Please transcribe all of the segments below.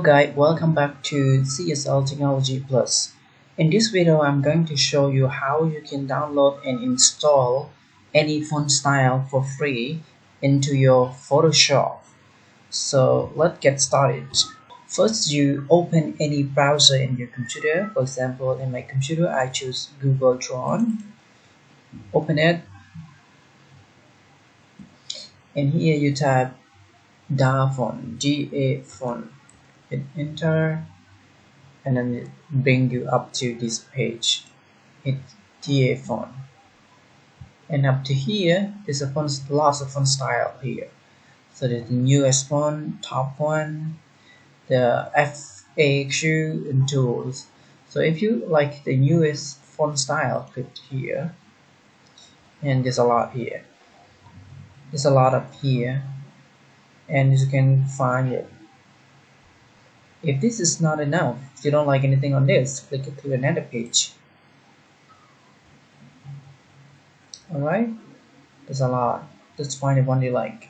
guys, welcome back to CSL Technology Plus. In this video, I'm going to show you how you can download and install any font style for free into your Photoshop. So let's get started. First, you open any browser in your computer. For example, in my computer, I choose Google Chrome. Open it, and here you type DA font, DA font. Hit enter, and then it bring you up to this page. Hit DA font, and up to here there's a font, lots of font style here. So there's the newest font, top one, the FAQ, and tools. So if you like the newest font style, click here, and there's a lot here. There's a lot up here, and you can find it. If this is not enough, if you don't like anything on this, click it to another page. Alright, there's a lot. Just find the one you like.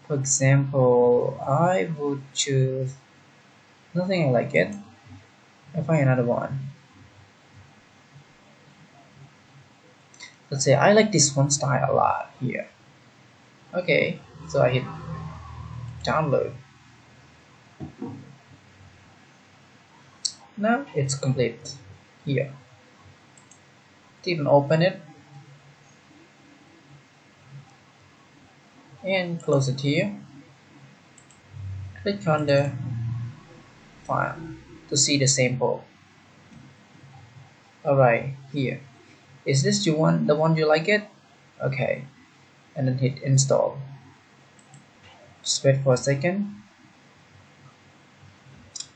For example, I would choose nothing. I like it. I find another one. Let's say I like this font style a lot here. Okay, so I hit download. Now it's complete here. Even open it and close it here. Click on the file to see the sample. Alright, here. Is this the one you like it? Okay, and then hit install. Just wait for a second.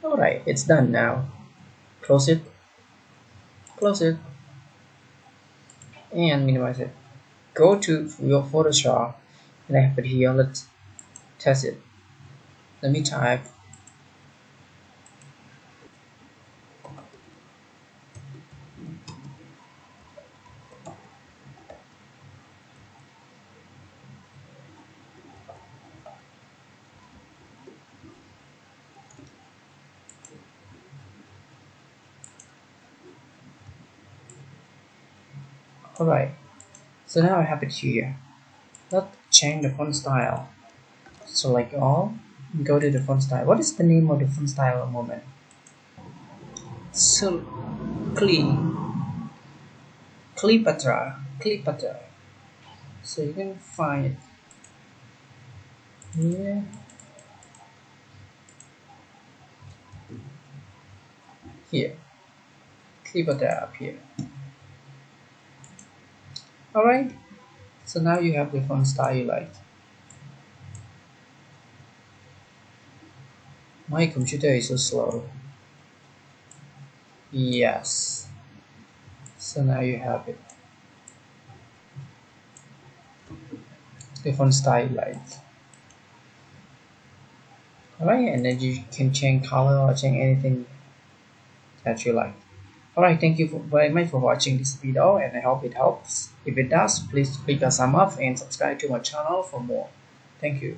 Alright, it's done now. Close it, and minimize it. Go to your Photoshop, and I have it here. Let's test it. Let me type alright, so now I have it here. Let's change the font style. Select all, go to the font style. What is the name of the font style at the moment? So Cleopatra. So you can find it here. Here. Cleopatra up here. Alright, so now you have the font style you like. My computer is so slow. Yes. So now you have it. The font style you like. Alright, and then you can change color or change anything that you like. Alright, thank you very much for watching this video, and I hope it helps. If it does, please click the thumb up and subscribe to my channel for more. Thank you.